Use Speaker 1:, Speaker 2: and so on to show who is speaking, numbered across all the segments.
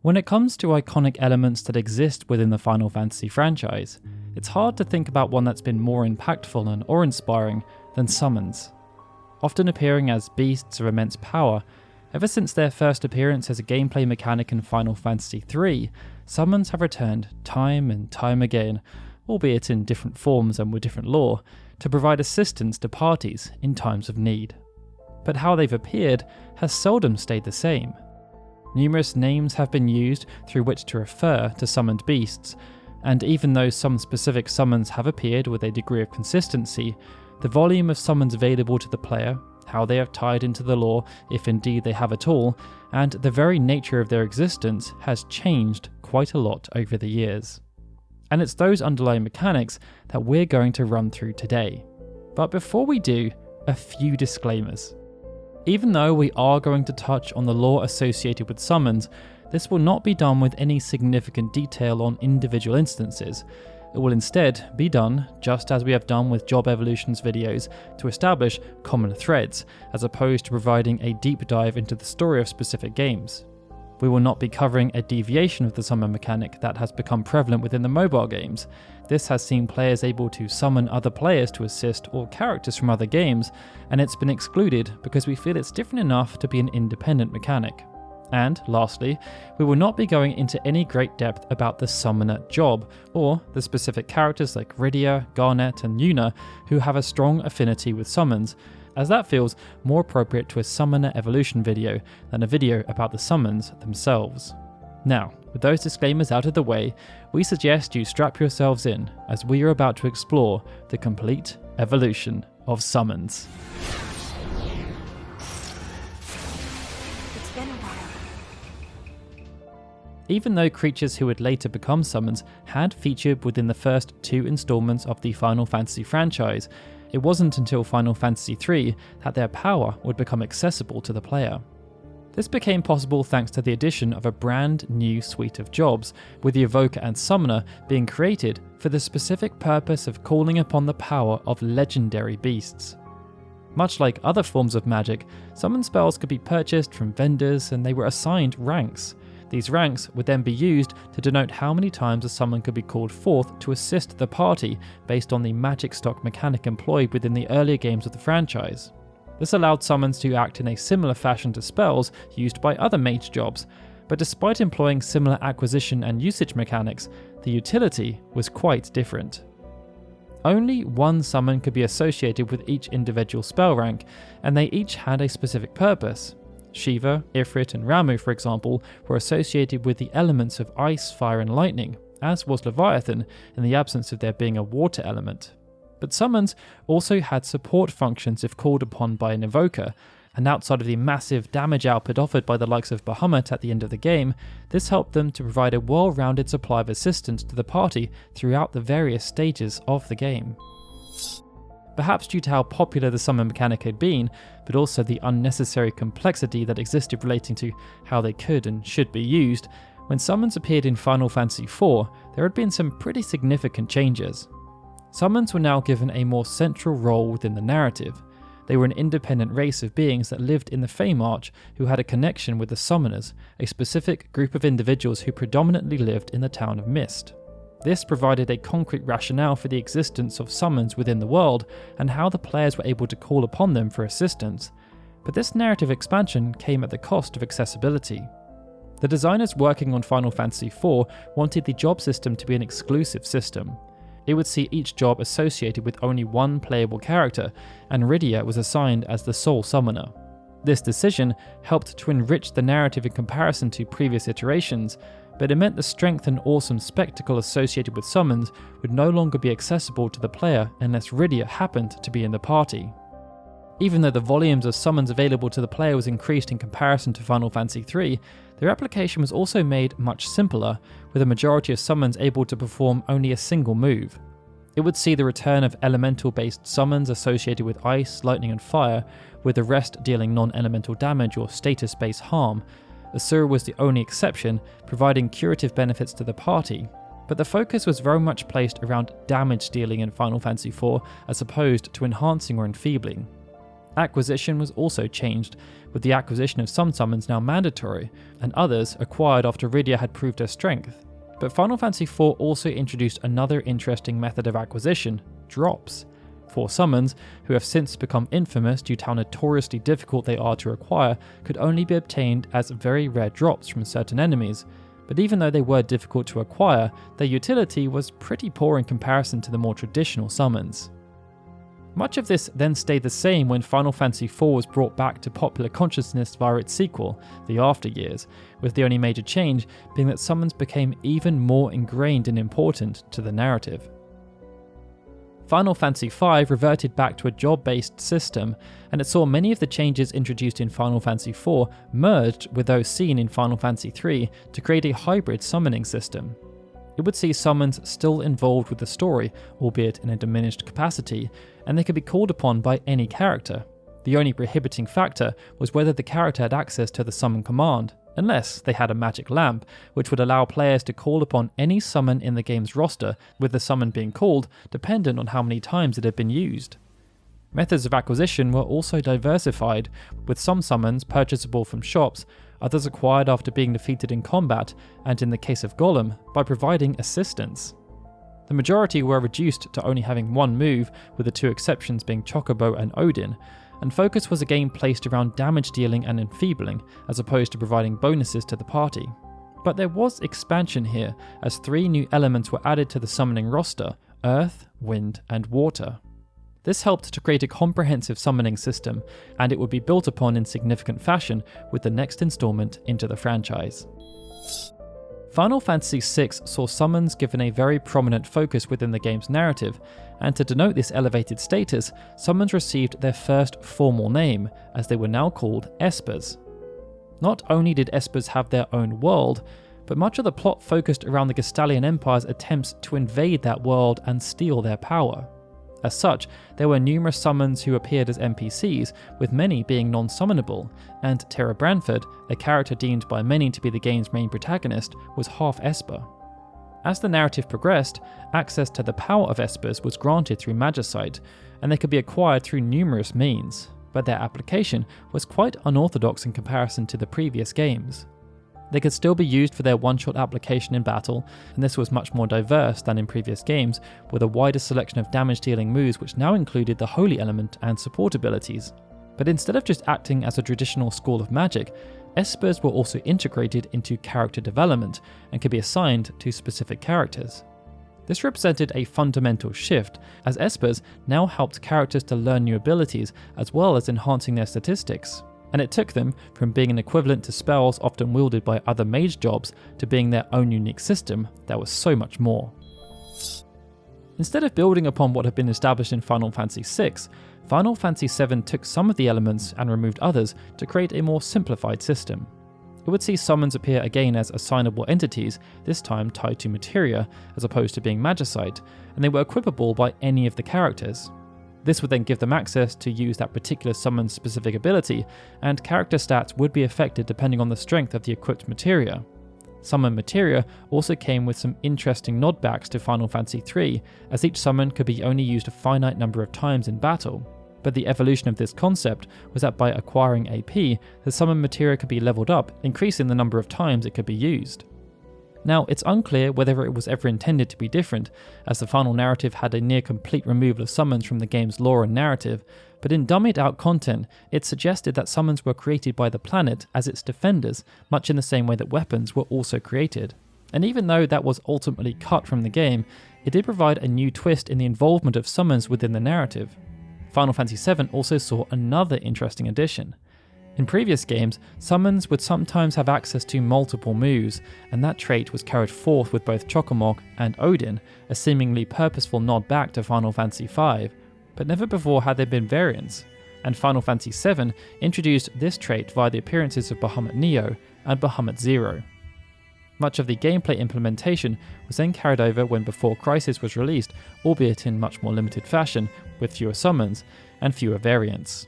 Speaker 1: When it comes to iconic elements that exist within the Final Fantasy franchise, it's hard to think about one that's been more impactful and awe-inspiring than summons. Often appearing as beasts of immense power, ever since their first appearance as a gameplay mechanic in Final Fantasy III, summons have returned time and time again, albeit in different forms and with different lore, to provide assistance to parties in times of need. But how they've appeared has seldom stayed the same. Numerous names have been used through which to refer to summoned beasts, and even though some specific summons have appeared with a degree of consistency, the volume of summons available to the player, how they have tied into the lore, if indeed they have at all, and the very nature of their existence has changed quite a lot over the years. And it's those underlying mechanics that we're going to run through today. But before we do, a few disclaimers. Even though we are going to touch on the lore associated with summons, this will not be done with any significant detail on individual instances. It will instead be done just as we have done with Job Evolution's videos to establish common threads, as opposed to providing a deep dive into the story of specific games. We will not be covering a deviation of the summon mechanic that has become prevalent within the mobile games. This has seen players able to summon other players to assist or characters from other games, and it's been excluded because we feel it's different enough to be an independent mechanic. And lastly, we will not be going into any great depth about the summoner job, or the specific characters like Rydia, Garnet and Yuna who have a strong affinity with summons, as that feels more appropriate to a summoner evolution video than a video about the summons themselves. Now, with those disclaimers out of the way, we suggest you strap yourselves in as we are about to explore the complete evolution of summons.
Speaker 2: It's been a while.
Speaker 1: Even though creatures who would later become summons had featured within the first two installments of the Final Fantasy franchise, it wasn't until Final Fantasy III that their power would become accessible to the player. This became possible thanks to the addition of a brand new suite of jobs, with the Evoker and Summoner being created for the specific purpose of calling upon the power of legendary beasts. Much like other forms of magic, summon spells could be purchased from vendors and they were assigned ranks. These ranks would then be used to denote how many times a summon could be called forth to assist the party based on the magic stock mechanic employed within the earlier games of the franchise. This allowed summons to act in a similar fashion to spells used by other mage jobs, but despite employing similar acquisition and usage mechanics, the utility was quite different. Only one summon could be associated with each individual spell rank, and they each had a specific purpose. Shiva, Ifrit and Ramuh, for example, were associated with the elements of ice, fire and lightning, as was Leviathan in the absence of there being a water element. But summons also had support functions if called upon by an evoker, and outside of the massive damage output offered by the likes of Bahamut at the end of the game, this helped them to provide a well-rounded supply of assistance to the party throughout the various stages of the game. Perhaps due to how popular the summon mechanic had been, but also the unnecessary complexity that existed relating to how they could and should be used, when summons appeared in Final Fantasy IV, there had been some pretty significant changes. Summons were now given a more central role within the narrative. They were an independent race of beings that lived in the Fame Arch who had a connection with the Summoners, a specific group of individuals who predominantly lived in the town of Mist. This provided a concrete rationale for the existence of summons within the world and how the players were able to call upon them for assistance, but this narrative expansion came at the cost of accessibility. The designers working on Final Fantasy IV wanted the job system to be an exclusive system. It would see each job associated with only one playable character, and Rydia was assigned as the sole summoner. This decision helped to enrich the narrative in comparison to previous iterations, but it meant the strength and awesome spectacle associated with summons would no longer be accessible to the player unless Rydia happened to be in the party. Even though the volumes of summons available to the player was increased in comparison to Final Fantasy III, their application was also made much simpler, with a majority of summons able to perform only a single move. It would see the return of elemental-based summons associated with ice, lightning and fire, with the rest dealing non-elemental damage or status-based harm. Asura was the only exception, providing curative benefits to the party, but the focus was very much placed around damage dealing in Final Fantasy IV as opposed to enhancing or enfeebling. Acquisition was also changed, with the acquisition of some summons now mandatory, and others acquired after Rydia had proved her strength. But Final Fantasy IV also introduced another interesting method of acquisition: drops. 4 summons, who have since become infamous due to how notoriously difficult they are to acquire, could only be obtained as very rare drops from certain enemies. But even though they were difficult to acquire, their utility was pretty poor in comparison to the more traditional summons. Much of this then stayed the same when Final Fantasy IV was brought back to popular consciousness via its sequel, The After Years, with the only major change being that summons became even more ingrained and important to the narrative. Final Fantasy V reverted back to a job-based system, and it saw many of the changes introduced in Final Fantasy IV merged with those seen in Final Fantasy III to create a hybrid summoning system. It would see summons still involved with the story, albeit in a diminished capacity, and they could be called upon by any character. The only prohibiting factor was whether the character had access to the summon command, unless they had a magic lamp, which would allow players to call upon any summon in the game's roster, with the summon being called dependent on how many times it had been used. Methods of acquisition were also diversified, with some summons purchasable from shops, others acquired after being defeated in combat, and in the case of Golem, by providing assistance. The majority were reduced to only having one move, with the 2 exceptions being Chocobo and Odin, and focus was again placed around damage dealing and enfeebling, as opposed to providing bonuses to the party. But there was expansion here, as 3 new elements were added to the summoning roster: Earth, Wind, and Water. This helped to create a comprehensive summoning system, and it would be built upon in significant fashion with the next installment into the franchise. Final Fantasy VI saw summons given a very prominent focus within the game's narrative, and to denote this elevated status, summons received their first formal name, as they were now called Espers. Not only did Espers have their own world, but much of the plot focused around the Gestalian Empire's attempts to invade that world and steal their power. As such, there were numerous summons who appeared as NPCs, with many being non-summonable, and Terra Branford, a character deemed by many to be the game's main protagonist, was half Esper. As the narrative progressed, access to the power of Espers was granted through Magicite, and they could be acquired through numerous means, but their application was quite unorthodox in comparison to the previous games. They could still be used for their one-shot application in battle, and this was much more diverse than in previous games, with a wider selection of damage-dealing moves which now included the Holy Element and support abilities. But instead of just acting as a traditional school of magic, Espers were also integrated into character development and could be assigned to specific characters. This represented a fundamental shift, as Espers now helped characters to learn new abilities as well as enhancing their statistics. And it took them from being an equivalent to spells often wielded by other mage jobs to being their own unique system that was so much more. Instead of building upon what had been established in Final Fantasy VI, Final Fantasy VII took some of the elements and removed others to create a more simplified system. It would see summons appear again as assignable entities, this time tied to materia as opposed to being magicite, and they were equipable by any of the characters. This would then give them access to use that particular summon's specific ability, and character stats would be affected depending on the strength of the equipped materia. Summon materia also came with some interesting nodbacks to Final Fantasy III, as each summon could be only used a finite number of times in battle. But the evolution of this concept was that by acquiring AP, the summon materia could be leveled up, increasing the number of times it could be used. Now, it's unclear whether it was ever intended to be different, as the final narrative had a near complete removal of summons from the game's lore and narrative, but in dummied out content, it suggested that summons were created by the planet as its defenders, much in the same way that weapons were also created. And even though that was ultimately cut from the game, it did provide a new twist in the involvement of summons within the narrative. Final Fantasy VII also saw another interesting addition. In previous games, summons would sometimes have access to multiple moves, and that trait was carried forth with both Chocomok and Odin, a seemingly purposeful nod back to Final Fantasy V, but never before had there been variants, and Final Fantasy VII introduced this trait via the appearances of Bahamut Neo and Bahamut Zero. Much of the gameplay implementation was then carried over when Before Crisis was released, albeit in much more limited fashion, with fewer summons and fewer variants.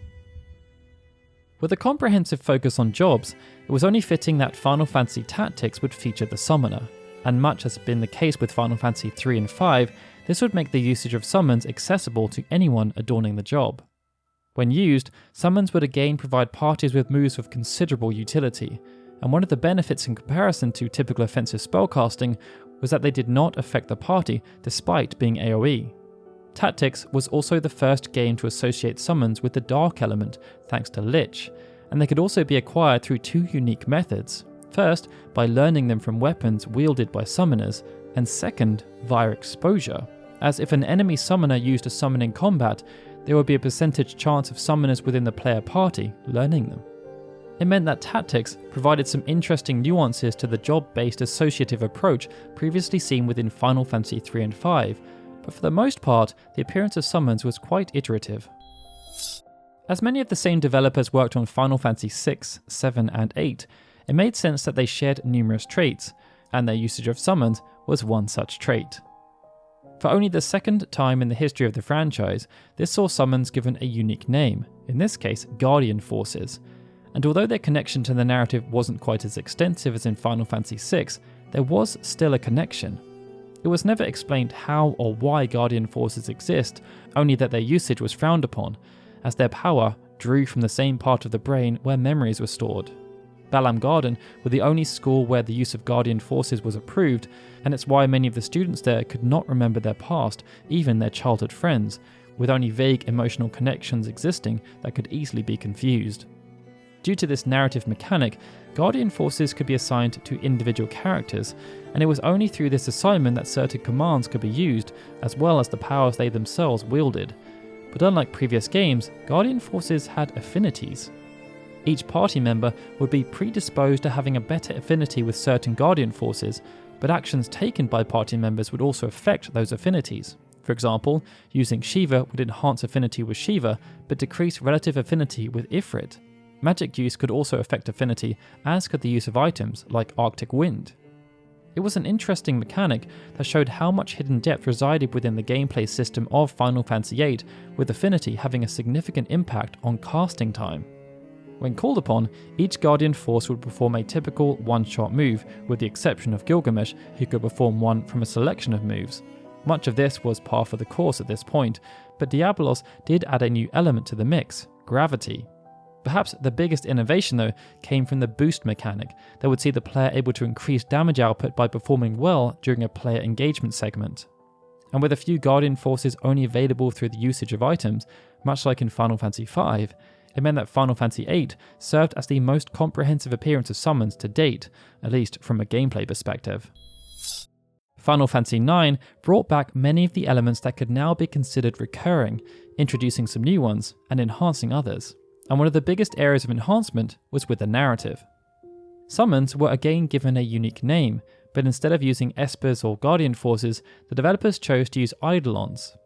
Speaker 1: With a comprehensive focus on jobs, it was only fitting that Final Fantasy Tactics would feature the summoner, and much as had been the case with Final Fantasy III and V, this would make the usage of summons accessible to anyone adorning the job. When used, summons would again provide parties with moves of considerable utility, and one of the benefits in comparison to typical offensive spellcasting was that they did not affect the party despite being AoE. Tactics was also the first game to associate summons with the dark element thanks to Lich, and they could also be acquired through two unique methods. First, by learning them from weapons wielded by summoners, and second, via exposure, as if an enemy summoner used a summon in combat, there would be a percentage chance of summoners within the player party learning them. It meant that tactics provided some interesting nuances to the job-based associative approach previously seen within Final Fantasy III and V, but for the most part, the appearance of summons was quite iterative. As many of the same developers worked on Final Fantasy VI, VII, and VIII, it made sense that they shared numerous traits, and their usage of summons was one such trait. For only the second time in the history of the franchise, this saw summons given a unique name, in this case Guardian Forces, and although their connection to the narrative wasn't quite as extensive as in Final Fantasy VI, there was still a connection. It was never explained how or why Guardian Forces exist, only that their usage was frowned upon, as their power drew from the same part of the brain where memories were stored. Balam Garden were the only school where the use of Guardian Forces was approved, and it's why many of the students there could not remember their past, even their childhood friends, with only vague emotional connections existing that could easily be confused. Due to this narrative mechanic, Guardian Forces could be assigned to individual characters, and it was only through this assignment that certain commands could be used, as well as the powers they themselves wielded. But unlike previous games, Guardian Forces had affinities. Each party member would be predisposed to having a better affinity with certain Guardian Forces, but actions taken by party members would also affect those affinities. For example, using Shiva would enhance affinity with Shiva, but decrease relative affinity with Ifrit. Magic use could also affect affinity, as could the use of items like Arctic Wind. It was an interesting mechanic that showed how much hidden depth resided within the gameplay system of Final Fantasy VIII, with affinity having a significant impact on casting time. When called upon, each Guardian Force would perform a typical one-shot move, with the exception of Gilgamesh, who could perform one from a selection of moves. Much of this was par for the course at this point, but Diablos did add a new element to the mix: gravity. Perhaps the biggest innovation though came from the boost mechanic that would see the player able to increase damage output by performing well during a player engagement segment. And with a few Guardian Forces only available through the usage of items, much like in Final Fantasy V, it meant that Final Fantasy VIII served as the most comprehensive appearance of summons to date, at least from a gameplay perspective. Final Fantasy IX brought back many of the elements that could now be considered recurring, introducing some new ones and enhancing others. And one of the biggest areas of enhancement was with the narrative. Summons were again given a unique name, but instead of using Espers or Guardian Forces, the developers chose to use Eidolons.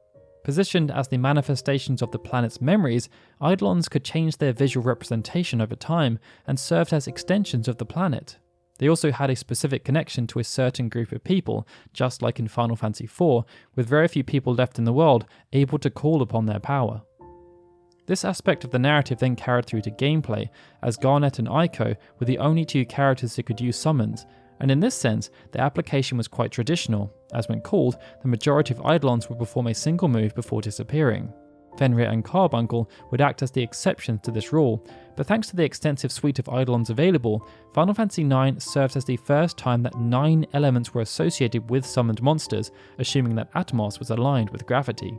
Speaker 1: Positioned as the manifestations of the planet's memories, Eidolons could change their visual representation over time and served as extensions of the planet. They also had a specific connection to a certain group of people, just like in Final Fantasy IV, with very few people left in the world able to call upon their power. This aspect of the narrative then carried through to gameplay, as Garnet and Eiko were the only two characters who could use summons, and in this sense, the application was quite traditional, as when called, the majority of Eidolons would perform a single move before disappearing. Fenrir and Carbuncle would act as the exceptions to this rule, but thanks to the extensive suite of Eidolons available, Final Fantasy IX served as the first time that 9 elements were associated with summoned monsters, assuming that Atmos was aligned with gravity.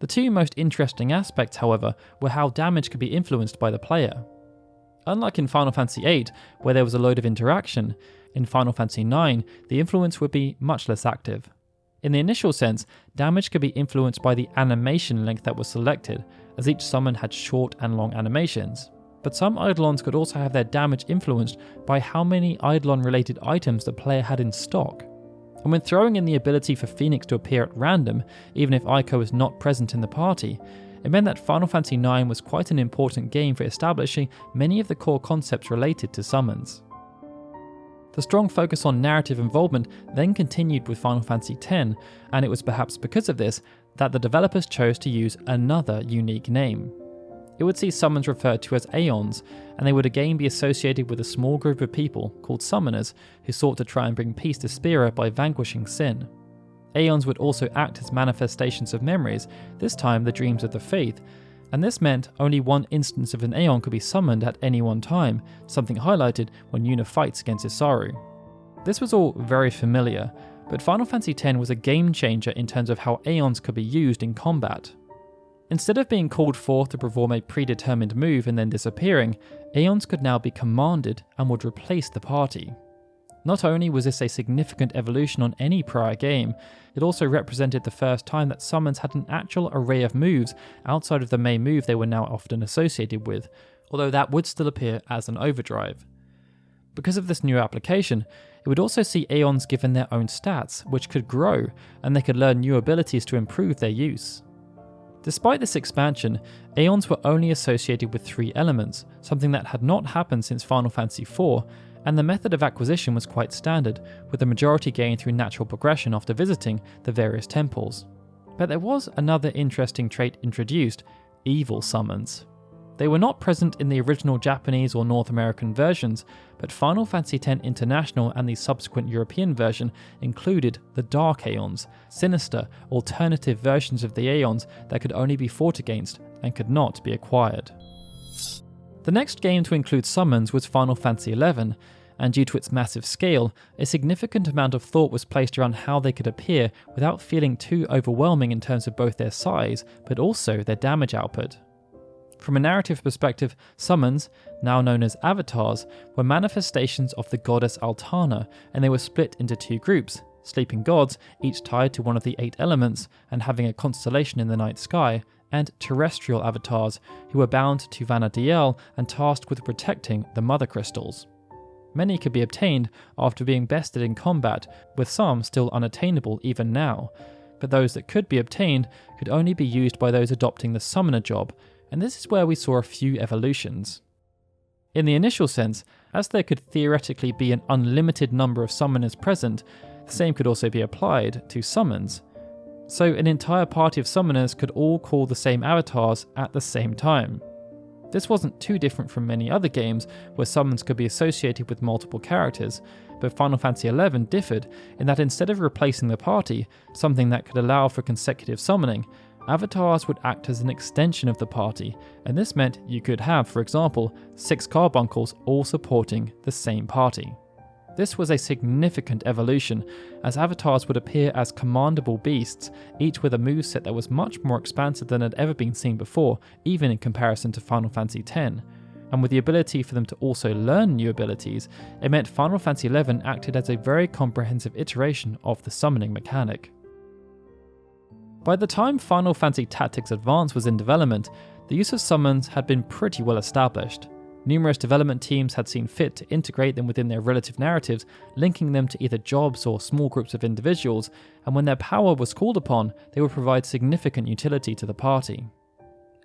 Speaker 1: The two most interesting aspects, however, were how damage could be influenced by the player. Unlike in Final Fantasy VIII, where there was a load of interaction, in Final Fantasy IX, the influence would be much less active. In the initial sense, damage could be influenced by the animation length that was selected, as each summon had short and long animations. But some Eidolons could also have their damage influenced by how many Eidolon-related items the player had in stock. And when throwing in the ability for Phoenix to appear at random, even if Eiko was not present in the party, it meant that Final Fantasy IX was quite an important game for establishing many of the core concepts related to summons. The strong focus on narrative involvement then continued with Final Fantasy X, and it was perhaps because of this that the developers chose to use another unique name. It would see summons referred to as Aeons, and they would again be associated with a small group of people called Summoners who sought to try and bring peace to Spira by vanquishing sin. Aeons would also act as manifestations of memories, this time the dreams of the faith, and this meant only one instance of an Aeon could be summoned at any one time, something highlighted when Yuna fights against Isaru. This was all very familiar, but Final Fantasy X was a game changer in terms of how Aeons could be used in combat. Instead of being called forth to perform a predetermined move and then disappearing, Aeons could now be commanded and would replace the party. Not only was this a significant evolution on any prior game, it also represented the first time that summons had an actual array of moves outside of the main move they were now often associated with, although that would still appear as an overdrive. Because of this new application, it would also see Aeons given their own stats, which could grow, and they could learn new abilities to improve their use. Despite this expansion, Aeons were only associated with 3 elements, something that had not happened since Final Fantasy IV, and the method of acquisition was quite standard, with the majority gained through natural progression after visiting the various temples. But there was another interesting trait introduced: evil summons. They were not present in the original Japanese or North American versions, but Final Fantasy X International and the subsequent European version included the Dark Aeons, sinister, alternative versions of the Aeons that could only be fought against and could not be acquired. The next game to include summons was Final Fantasy XI, and due to its massive scale, a significant amount of thought was placed around how they could appear without feeling too overwhelming in terms of both their size, but also their damage output. From a narrative perspective, summons, now known as avatars, were manifestations of the goddess Altana, and they were split into 2 groups: sleeping gods, each tied to one of the 8 elements and having a constellation in the night sky, and terrestrial avatars, who were bound to Vana'diel and tasked with protecting the mother crystals. Many could be obtained after being bested in combat, with some still unattainable even now, but those that could be obtained could only be used by those adopting the summoner job, and this is where we saw a few evolutions. In the initial sense, as there could theoretically be an unlimited number of summoners present, the same could also be applied to summons. So an entire party of summoners could all call the same avatars at the same time. This wasn't too different from many other games where summons could be associated with multiple characters, but Final Fantasy XI differed in that instead of replacing the party, something that could allow for consecutive summoning, avatars would act as an extension of the party, and this meant you could have, for example, 6 carbuncles all supporting the same party. This was a significant evolution, as avatars would appear as commandable beasts, each with a moveset that was much more expansive than had ever been seen before, even in comparison to Final Fantasy X. And with the ability for them to also learn new abilities, it meant Final Fantasy XI acted as a very comprehensive iteration of the summoning mechanic. By the time Final Fantasy Tactics Advance was in development, the use of summons had been pretty well established. Numerous development teams had seen fit to integrate them within their relative narratives, linking them to either jobs or small groups of individuals, and when their power was called upon, they would provide significant utility to the party.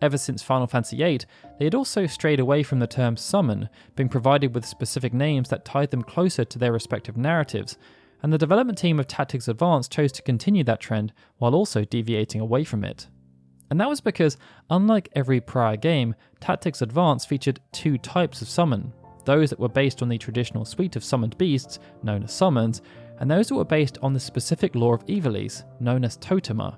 Speaker 1: Ever since Final Fantasy VIII, they had also strayed away from the term summon, being provided with specific names that tied them closer to their respective narratives, and the development team of Tactics Advance chose to continue that trend while also deviating away from it. And that was because, unlike every prior game, Tactics Advance featured 2 types of summon: those that were based on the traditional suite of summoned beasts, known as summons, and those that were based on the specific lore of Ivalice, known as Totemer.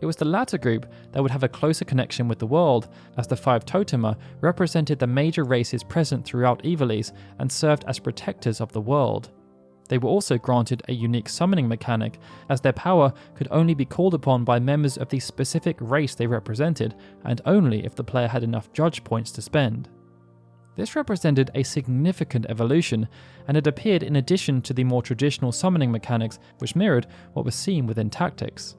Speaker 1: It was the latter group that would have a closer connection with the world, as the 5 Totemer represented the major races present throughout Ivalice and served as protectors of the world. They were also granted a unique summoning mechanic, as their power could only be called upon by members of the specific race they represented, and only if the player had enough judge points to spend. This represented a significant evolution, and it appeared in addition to the more traditional summoning mechanics which mirrored what was seen within Tactics.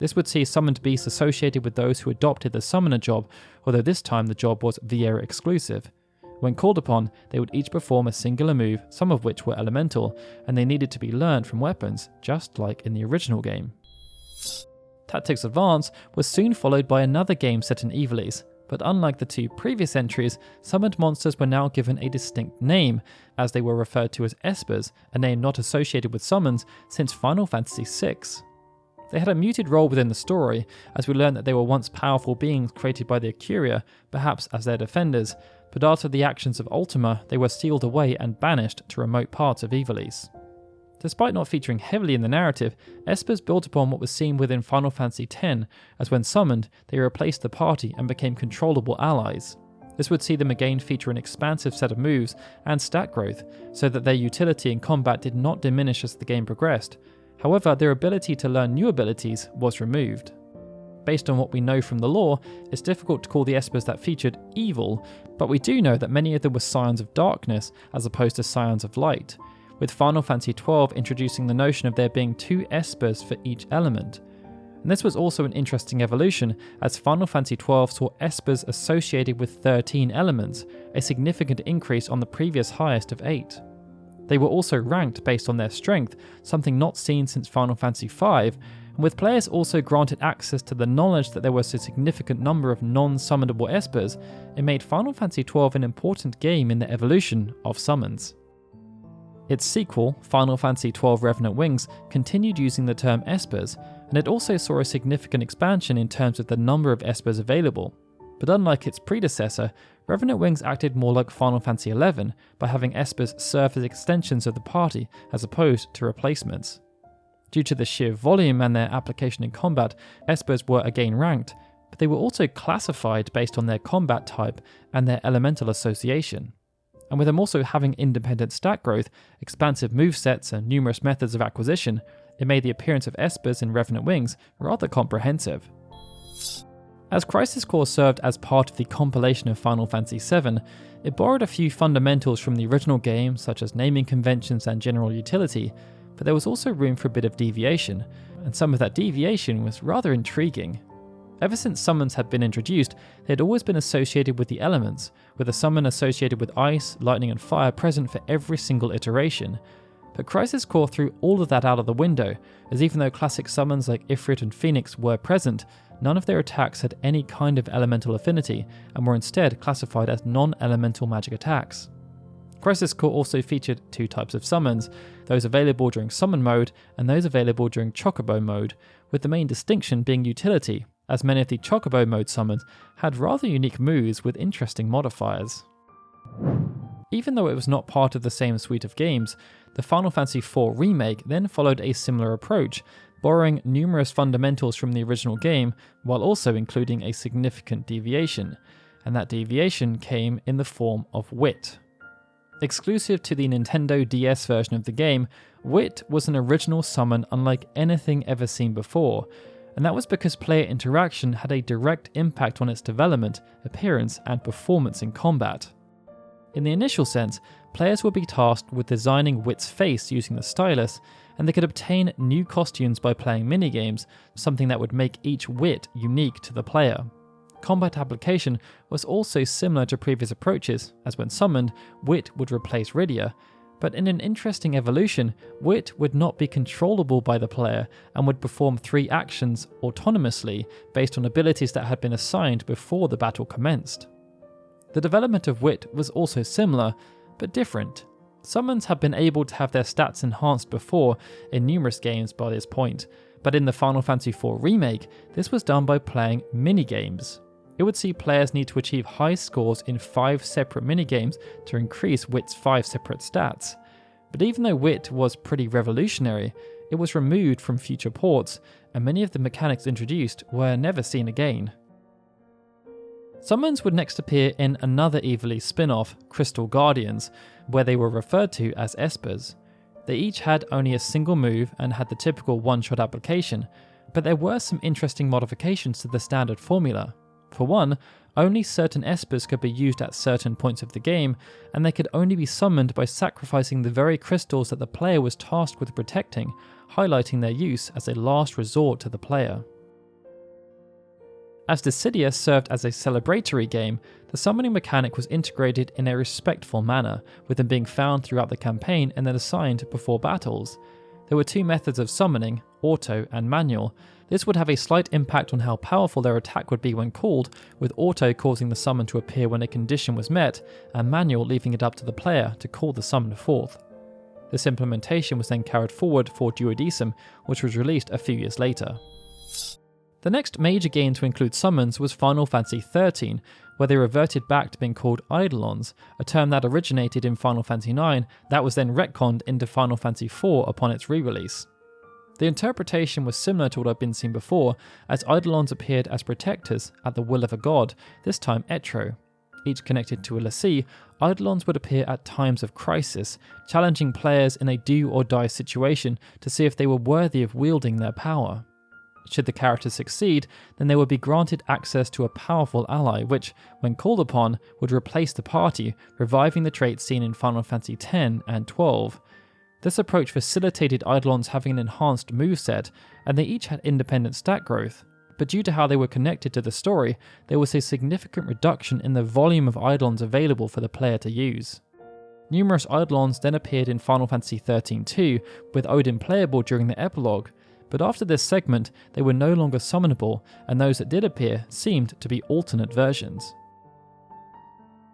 Speaker 1: This would see summoned beasts associated with those who adopted the summoner job, although this time the job was Viera exclusive. When called upon, they would each perform a singular move, some of which were elemental, and they needed to be learned from weapons, just like in the original game. Tactics Advance was soon followed by another game set in Ivalice, but unlike the 2 previous entries, summoned monsters were now given a distinct name, as they were referred to as Espers, a name not associated with summons since Final Fantasy VI. They had a muted role within the story, as we learned that they were once powerful beings created by the Acuria, perhaps as their defenders, but after the actions of Ultima, they were sealed away and banished to remote parts of Ivalice. Despite not featuring heavily in the narrative, Espers built upon what was seen within Final Fantasy X, as when summoned, they replaced the party and became controllable allies. This would see them again feature an expansive set of moves and stat growth, so that their utility in combat did not diminish as the game progressed. However, their ability to learn new abilities was removed. Based on what we know from the lore, it's difficult to call the Espers that featured evil, but we do know that many of them were scions of darkness as opposed to scions of light, with Final Fantasy XII introducing the notion of there being 2 Espers for each element. And this was also an interesting evolution, as Final Fantasy XII saw Espers associated with 13 elements, a significant increase on the previous highest of 8. They were also ranked based on their strength, something not seen since Final Fantasy V, and with players also granted access to the knowledge that there was a significant number of non-summonable Espers, it made Final Fantasy XII an important game in the evolution of summons. Its sequel, Final Fantasy XII Revenant Wings, continued using the term Espers, and it also saw a significant expansion in terms of the number of Espers available. But unlike its predecessor, Revenant Wings acted more like Final Fantasy XI by having Espers serve as extensions of the party as opposed to replacements. Due to the sheer volume and their application in combat, Espers were again ranked, but they were also classified based on their combat type and their elemental association. And with them also having independent stat growth, expansive movesets, and numerous methods of acquisition, it made the appearance of Espers in Revenant Wings rather comprehensive. As Crisis Core served as part of the compilation of Final Fantasy VII, it borrowed a few fundamentals from the original game, such as naming conventions and general utility, but there was also room for a bit of deviation, and some of that deviation was rather intriguing. Ever since summons had been introduced, they had always been associated with the elements, with a summon associated with ice, lightning and fire present for every single iteration. But Crisis Core threw all of that out of the window, as even though classic summons like Ifrit and Phoenix were present, none of their attacks had any kind of elemental affinity, and were instead classified as non-elemental magic attacks. Crisis Core also featured 2 types of summons, those available during summon mode and those available during chocobo mode, with the main distinction being utility, as many of the chocobo mode summons had rather unique moves with interesting modifiers. Even though it was not part of the same suite of games, the Final Fantasy IV Remake then followed a similar approach, borrowing numerous fundamentals from the original game while also including a significant deviation, and that deviation came in the form of Wit. Exclusive to the Nintendo DS version of the game, Wit was an original summon unlike anything ever seen before, and that was because player interaction had a direct impact on its development, appearance, and performance in combat. In the initial sense, players would be tasked with designing Wit's face using the stylus, and they could obtain new costumes by playing minigames, something that would make each Wit unique to the player. Combat application was also similar to previous approaches, as when summoned, Wit would replace Rydia, but in an interesting evolution, Wit would not be controllable by the player and would perform 3 actions autonomously based on abilities that had been assigned before the battle commenced. The development of Wit was also similar, but different. Summons had been able to have their stats enhanced before in numerous games by this point, but in the Final Fantasy IV Remake, this was done by playing minigames. It would see players need to achieve high scores in 5 separate minigames to increase Wit's 5 separate stats. But even though Wit was pretty revolutionary, it was removed from future ports, and many of the mechanics introduced were never seen again. Summons would next appear in another Ivalice spin-off, Crystal Guardians, where they were referred to as Espers. They each had only a single move and had the typical one-shot application, but there were some interesting modifications to the standard formula. For one, only certain Espers could be used at certain points of the game, and they could only be summoned by sacrificing the very crystals that the player was tasked with protecting, highlighting their use as a last resort to the player. As Dissidia served as a celebratory game, the summoning mechanic was integrated in a respectful manner, with them being found throughout the campaign and then assigned before battles. There were 2 methods of summoning, auto and manual. This would have a slight impact on how powerful their attack would be when called, with auto causing the summon to appear when a condition was met, and manual leaving it up to the player to call the summon forth. This implementation was then carried forward for Duodecim, which was released a few years later. The next major game to include summons was Final Fantasy XIII, where they reverted back to being called Eidolons, a term that originated in Final Fantasy IX that was then retconned into Final Fantasy IV upon its re-release. The interpretation was similar to what had been seen before, as Eidolons appeared as protectors at the will of a god, this time Etro. Each connected to a lessee, Eidolons would appear at times of crisis, challenging players in a do-or-die situation to see if they were worthy of wielding their power. Should the character succeed, then they would be granted access to a powerful ally which, when called upon, would replace the party, reviving the traits seen in Final Fantasy X and XII. This approach facilitated Eidolons having an enhanced moveset, and they each had independent stat growth. But due to how they were connected to the story, there was a significant reduction in the volume of Eidolons available for the player to use. Numerous Eidolons then appeared in Final Fantasy XIII too, with Odin playable during the epilogue, but after this segment they were no longer summonable, and those that did appear seemed to be alternate versions.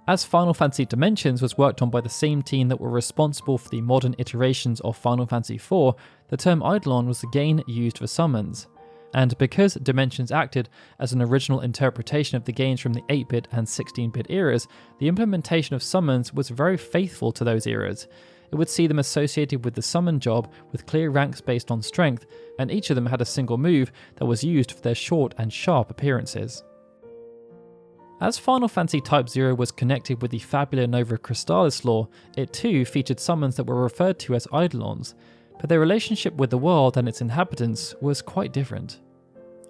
Speaker 1: As Final Fantasy Dimensions was worked on by the same team that were responsible for the modern iterations of Final Fantasy IV, the term Eidolon was again used for summons. And because Dimensions acted as an original interpretation of the games from the 8-bit and 16-bit eras, the implementation of summons was very faithful to those eras. It would see them associated with the summon job with clear ranks based on strength, and each of them had a single move that was used for their short and sharp appearances. As Final Fantasy Type 0 was connected with the Fabula Nova Crystallis lore, it too featured summons that were referred to as Eidolons, but their relationship with the world and its inhabitants was quite different.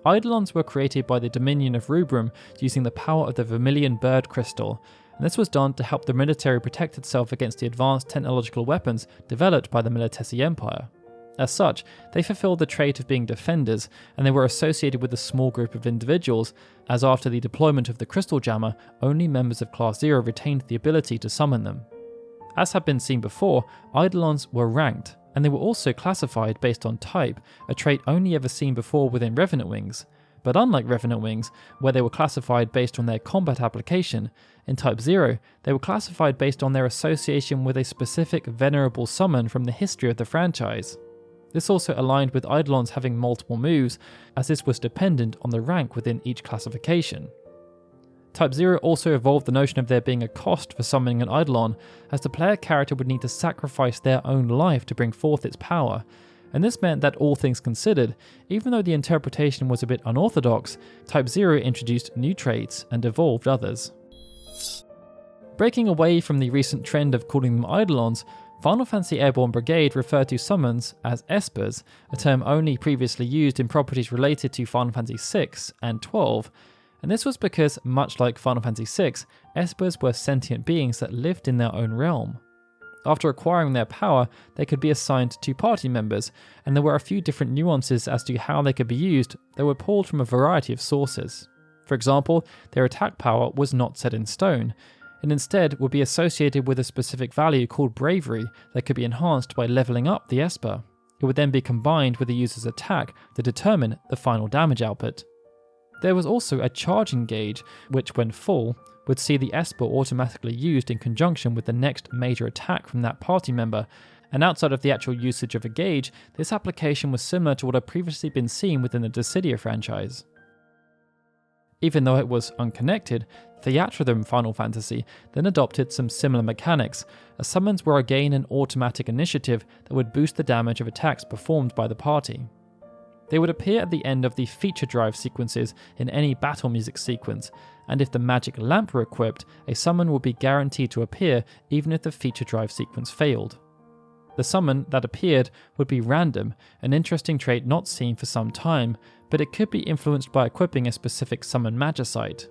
Speaker 1: Eidolons were created by the Dominion of Rubrum using the power of the Vermilion Bird Crystal, and this was done to help the military protect itself against the advanced technological weapons developed by the Militesi Empire. As such, they fulfilled the trait of being defenders, and they were associated with a small group of individuals, as after the deployment of the Crystal Jammer, only members of Class 0 retained the ability to summon them. As had been seen before, Eidolons were ranked, and they were also classified based on type, a trait only ever seen before within Revenant Wings. But unlike Revenant Wings, where they were classified based on their combat application, in Type 0, they were classified based on their association with a specific venerable summon from the history of the franchise. This also aligned with Eidolons having multiple moves, as this was dependent on the rank within each classification. Type 0 also evolved the notion of there being a cost for summoning an Eidolon, as the player character would need to sacrifice their own life to bring forth its power, and this meant that all things considered, even though the interpretation was a bit unorthodox, Type 0 introduced new traits and evolved others. Breaking away from the recent trend of calling them Eidolons, Final Fantasy Airborne Brigade referred to summons as Espers, a term only previously used in properties related to Final Fantasy VI and XII, and this was because, much like Final Fantasy VI, Espers were sentient beings that lived in their own realm. After acquiring their power, they could be assigned to party members, and there were a few different nuances as to how they could be used that were pulled from a variety of sources. For example, their attack power was not set in stone, and instead would be associated with a specific value called Bravery that could be enhanced by leveling up the Esper. It would then be combined with the user's attack to determine the final damage output. There was also a charging gauge, which when full, would see the Esper automatically used in conjunction with the next major attack from that party member, and outside of the actual usage of a gauge, this application was similar to what had previously been seen within the Dissidia franchise. Even though it was unconnected, Theatrhythm Final Fantasy then adopted some similar mechanics, as summons were again an automatic initiative that would boost the damage of attacks performed by the party. They would appear at the end of the feature drive sequences in any battle music sequence, and if the magic lamp were equipped, a summon would be guaranteed to appear even if the feature drive sequence failed. The summon that appeared would be random, an interesting trait not seen for some time, but it could be influenced by equipping a specific summon magicite.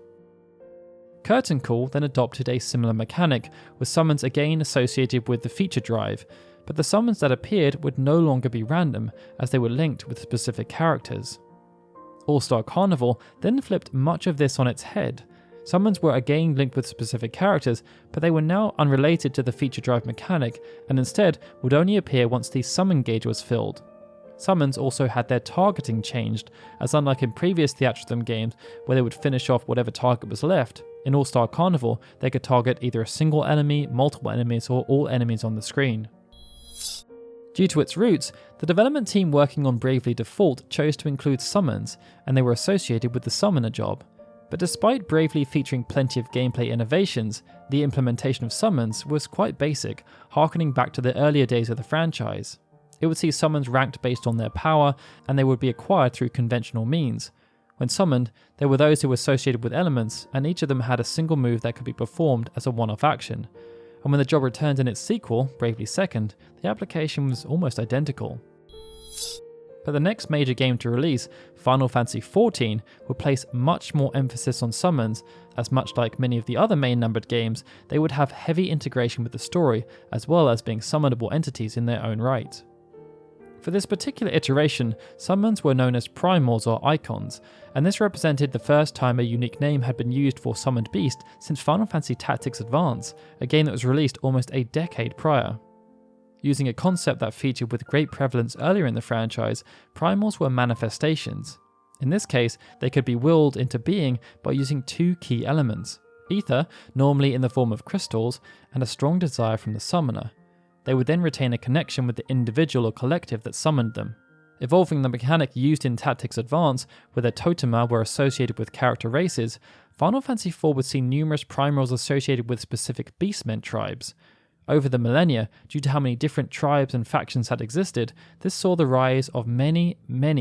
Speaker 1: Curtain Call then adopted a similar mechanic, with summons again associated with the feature drive, but the summons that appeared would no longer be random, as they were linked with specific characters. All-Star Carnival then flipped much of this on its head. Summons were again linked with specific characters, but they were now unrelated to the feature drive mechanic, and instead would only appear once the summon gauge was filled. Summons also had their targeting changed, as unlike in previous Theatrhythm games where they would finish off whatever target was left, in All-Star Carnival they could target either a single enemy, multiple enemies, or all enemies on the screen. Due to its roots, the development team working on Bravely Default chose to include summons, and they were associated with the summoner job. But despite Bravely featuring plenty of gameplay innovations, the implementation of summons was quite basic, harkening back to the earlier days of the franchise. It would see summons ranked based on their power, and they would be acquired through conventional means. When summoned, there were those who were associated with elements, and each of them had a single move that could be performed as a one-off action. And when the job returned in its sequel, Bravely Second, the application was almost identical. But the next major game to release, Final Fantasy XIV, would place much more emphasis on summons, as much like many of the other main numbered games, they would have heavy integration with the story, as well as being summonable entities in their own right. For this particular iteration, summons were known as Primals or Icons, and this represented the first time a unique name had been used for summoned beast since Final Fantasy Tactics Advance, a game that was released almost a decade prior. Using a concept that featured with great prevalence earlier in the franchise, Primals were manifestations. In this case, they could be willed into being by using two key elements: ether, normally in the form of crystals, and a strong desire from the summoner. They would then retain a connection with the individual or collective that summoned them. Evolving the mechanic used in Tactics Advance, where the Totemer were associated with character races, Final Fantasy IV would see numerous Primals associated with specific beastmen tribes. Over the millennia, due to how many different tribes and factions had existed, this saw the rise of many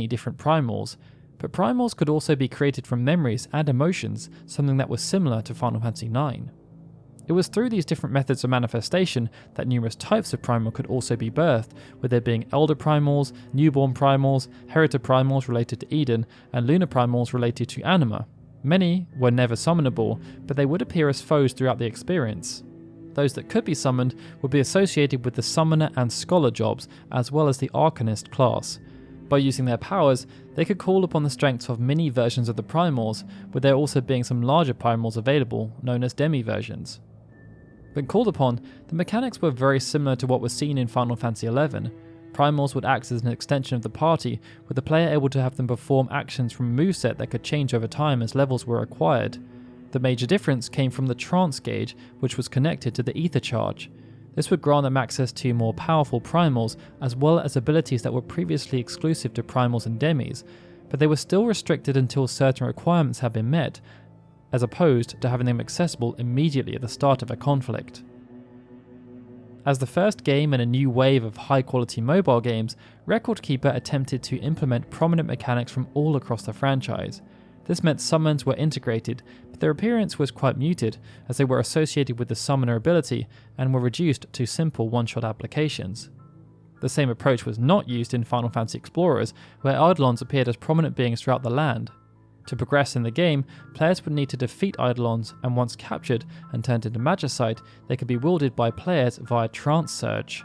Speaker 1: different Primals. But Primals could also be created from memories and emotions, something that was similar to Final Fantasy IX. It was through these different methods of manifestation that numerous types of Primal could also be birthed, with there being Elder Primals, Newborn Primals, Heritor Primals related to Eden, and Lunar Primals related to Anima. Many were never summonable, but they would appear as foes throughout the experience. Those that could be summoned would be associated with the Summoner and Scholar jobs, as well as the Arcanist class. By using their powers, they could call upon the strengths of mini versions of the Primals, with there also being some larger Primals available, known as Demi versions. When called upon, the mechanics were very similar to what was seen in Final Fantasy XI. Primals would act as an extension of the party, with the player able to have them perform actions from a moveset that could change over time as levels were acquired. The major difference came from the trance gauge, which was connected to the ether charge. This would grant them access to more powerful Primals, as well as abilities that were previously exclusive to Primals and Demis, but they were still restricted until certain requirements had been met, as opposed to having them accessible immediately at the start of a conflict. As the first game in a new wave of high-quality mobile games, Record Keeper attempted to implement prominent mechanics from all across the franchise. This meant summons were integrated, but their appearance was quite muted, as they were associated with the summoner ability and were reduced to simple one-shot applications. The same approach was not used in Final Fantasy Explorers, where Eidolons appeared as prominent beings throughout the land. To progress in the game, players would need to defeat Eidolons, and once captured and turned into Magicite, they could be wielded by players via Trance Surge.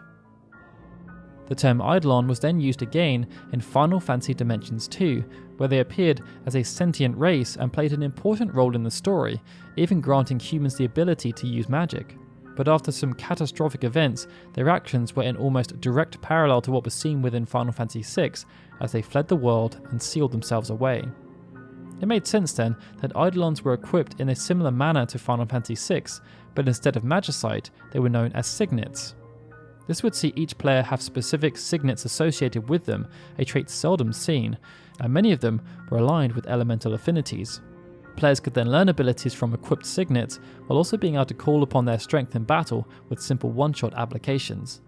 Speaker 1: The term Eidolon was then used again in Final Fantasy Dimensions 2, where they appeared as a sentient race and played an important role in the story, even granting humans the ability to use magic. But after some catastrophic events, their actions were in almost direct parallel to what was seen within Final Fantasy VI, as they fled the world and sealed themselves away. It made sense then that Eidolons were equipped in a similar manner to Final Fantasy VI, but instead of Magicite, they were known as Signets. This would see each player have specific signets associated with them, a trait seldom seen, and many of them were aligned with elemental affinities. Players could then learn abilities from equipped signets, while also being able to call upon their strength in battle with simple one-shot applications.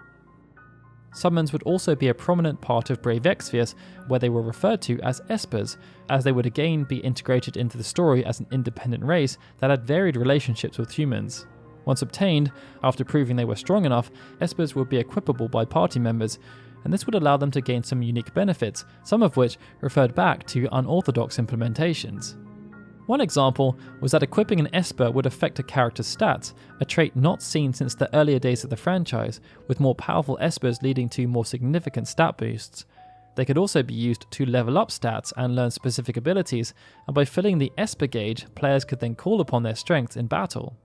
Speaker 1: Summons would also be a prominent part of Brave Exvius, where they were referred to as Espers, as they would again be integrated into the story as an independent race that had varied relationships with humans. Once obtained, after proving they were strong enough, Espers would be equipable by party members, and this would allow them to gain some unique benefits, some of which referred back to unorthodox implementations. One example was that equipping an Esper would affect a character's stats, a trait not seen since the earlier days of the franchise, with more powerful Espers leading to more significant stat boosts. They could also be used to level up stats and learn specific abilities, and by filling the Esper gauge, players could then call upon their strengths in battle.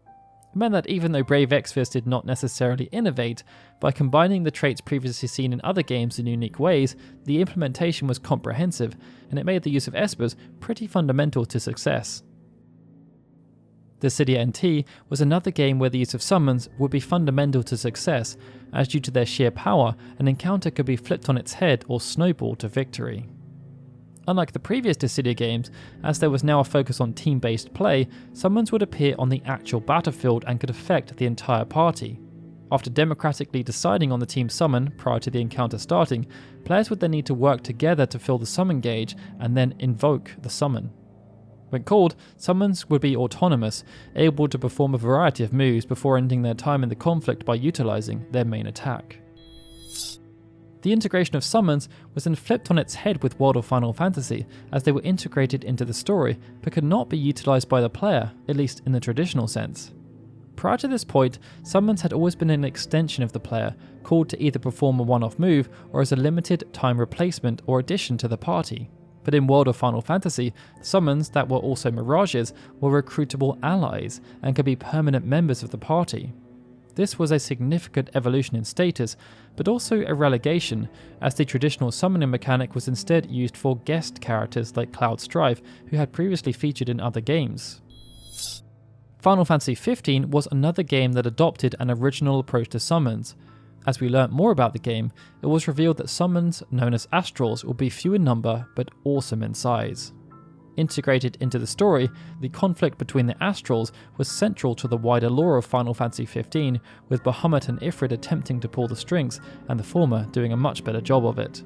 Speaker 1: It meant that even though Brave Exvius did not necessarily innovate, by combining the traits previously seen in other games in unique ways, the implementation was comprehensive, and it made the use of Espers pretty fundamental to success. Dissidia NT was another game where the use of summons would be fundamental to success, as due to their sheer power, an encounter could be flipped on its head or snowballed to victory. Unlike the previous Dissidia games, as there was now a focus on team-based play, summons would appear on the actual battlefield and could affect the entire party. After democratically deciding on the team summon prior to the encounter starting, players would then need to work together to fill the summon gauge and then invoke the summon. When called, summons would be autonomous, able to perform a variety of moves before ending their time in the conflict by utilising their main attack. The integration of summons was then flipped on its head with World of Final Fantasy, as they were integrated into the story but could not be utilised by the player, at least in the traditional sense. Prior to this point, summons had always been an extension of the player, called to either perform a one-off move or as a limited time replacement or addition to the party. But in World of Final Fantasy, summons that were also mirages were recruitable allies and could be permanent members of the party. This was a significant evolution in status, but also a relegation, as the traditional summoning mechanic was instead used for guest characters like Cloud Strife, who had previously featured in other games. Final Fantasy XV was another game that adopted an original approach to summons. As we learnt more about the game, it was revealed that summons, known as Astrals, will be few in number but awesome in size. Integrated into the story, the conflict between the Astrals was central to the wider lore of Final Fantasy XV, with Bahamut and Ifrit attempting to pull the strings, and the former doing a much better job of it.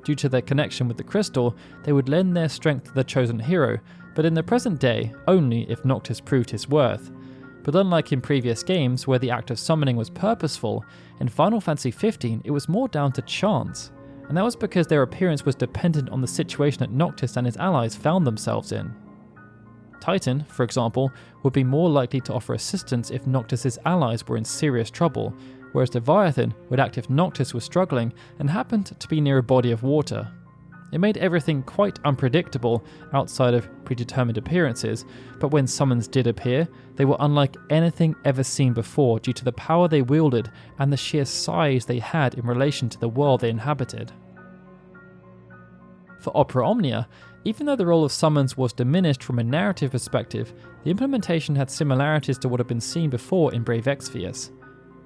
Speaker 1: Due to their connection with the crystal, they would lend their strength to the chosen hero, but in the present day, only if Noctis proved his worth. But unlike in previous games where the act of summoning was purposeful, in Final Fantasy XV it was more down to chance, and that was because their appearance was dependent on the situation that Noctis and his allies found themselves in. Titan, for example, would be more likely to offer assistance if Noctis' allies were in serious trouble, whereas Leviathan would act if Noctis was struggling and happened to be near a body of water. It made everything quite unpredictable outside of predetermined appearances, but when summons did appear, they were unlike anything ever seen before due to the power they wielded and the sheer size they had in relation to the world they inhabited. For Opera Omnia, even though the role of summons was diminished from a narrative perspective, the implementation had similarities to what had been seen before in Brave Exvius.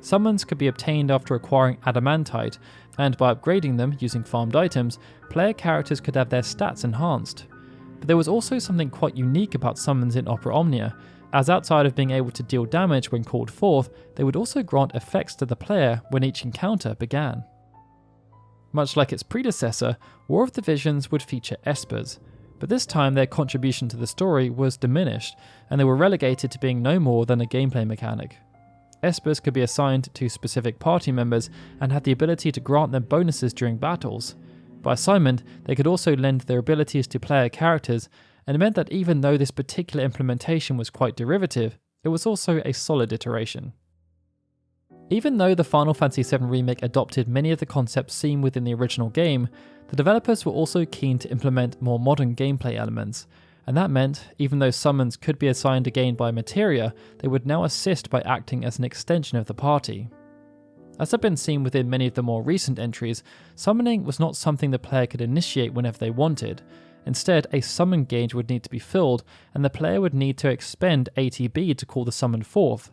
Speaker 1: Summons could be obtained after acquiring Adamantite, and by upgrading them using farmed items, player characters could have their stats enhanced. But there was also something quite unique about summons in Opera Omnia, as outside of being able to deal damage when called forth, they would also grant effects to the player when each encounter began. Much like its predecessor, War of the Visions would feature Espers, but this time their contribution to the story was diminished, and they were relegated to being no more than a gameplay mechanic. Espers could be assigned to specific party members and had the ability to grant them bonuses during battles. By assignment, they could also lend their abilities to player characters, and it meant that even though this particular implementation was quite derivative, it was also a solid iteration. Even though the Final Fantasy VII Remake adopted many of the concepts seen within the original game, the developers were also keen to implement more modern gameplay elements, and that meant, even though summons could be assigned again by Materia, they would now assist by acting as an extension of the party. As had been seen within many of the more recent entries, summoning was not something the player could initiate whenever they wanted. Instead, a summon gauge would need to be filled, and the player would need to expend ATB to call the summon forth.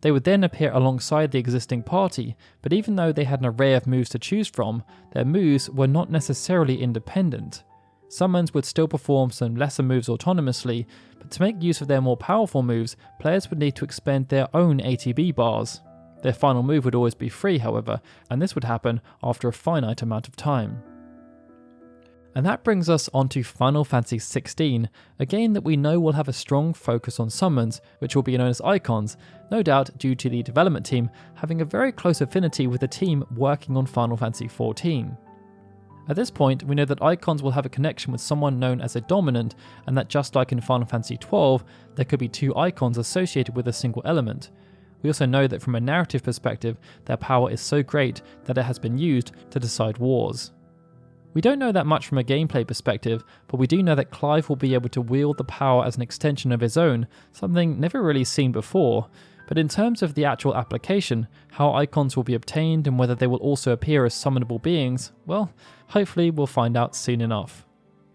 Speaker 1: They would then appear alongside the existing party, but even though they had an array of moves to choose from, their moves were not necessarily independent. Summons would still perform some lesser moves autonomously, but to make use of their more powerful moves, players would need to expend their own ATB bars. Their final move would always be free, however, and this would happen after a finite amount of time. And that brings us on to Final Fantasy XVI, a game that we know will have a strong focus on summons, which will be known as Icons, no doubt due to the development team having a very close affinity with the team working on Final Fantasy XIV. At this point, we know that Icons will have a connection with someone known as a dominant, and that just like in Final Fantasy XII, there could be two icons associated with a single element. We also know that from a narrative perspective, their power is so great that it has been used to decide wars. We don't know that much from a gameplay perspective, but we do know that Clive will be able to wield the power as an extension of his own, something never really seen before. But in terms of the actual application, how icons will be obtained and whether they will also appear as summonable beings, well, hopefully we'll find out soon enough.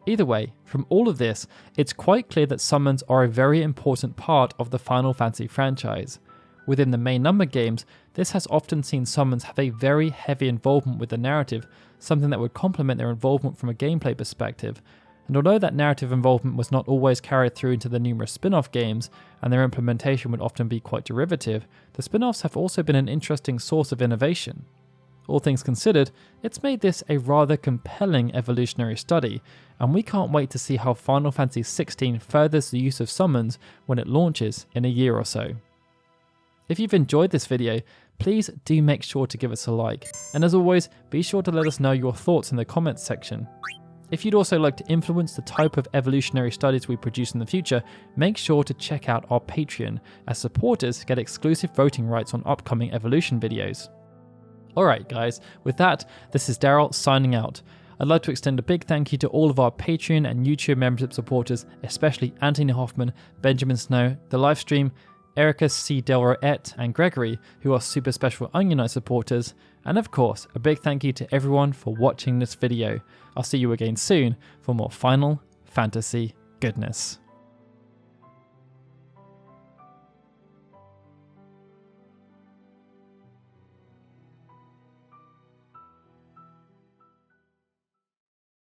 Speaker 1: Either way, from all of this, it's quite clear that summons are a very important part of the Final Fantasy franchise. Within the main number games, this has often seen summons have a very heavy involvement with the narrative, something that would complement their involvement from a gameplay perspective. And although that narrative involvement was not always carried through into the numerous spin-off games, and their implementation would often be quite derivative, the spin-offs have also been an interesting source of innovation. All things considered, it's made this a rather compelling evolutionary study, and we can't wait to see how Final Fantasy XVI furthers the use of summons when it launches in a year or so. If you've enjoyed this video, please do make sure to give us a like, and as always, be sure to let us know your thoughts in the comments section. If you'd also like to influence the type of evolutionary studies we produce in the future, make sure to check out our Patreon, as supporters get exclusive voting rights on upcoming evolution videos. Alright guys, with that, this is Daryl signing out. I'd like to extend a big thank you to all of our Patreon and YouTube membership supporters, especially Anthony Hoffman, Benjamin Snow, the livestream, Erica C. Delroet, and Gregory, who are super special Onion Knight supporters, and of course, a big thank you to everyone for watching this video. I'll see you again soon for more Final Fantasy goodness.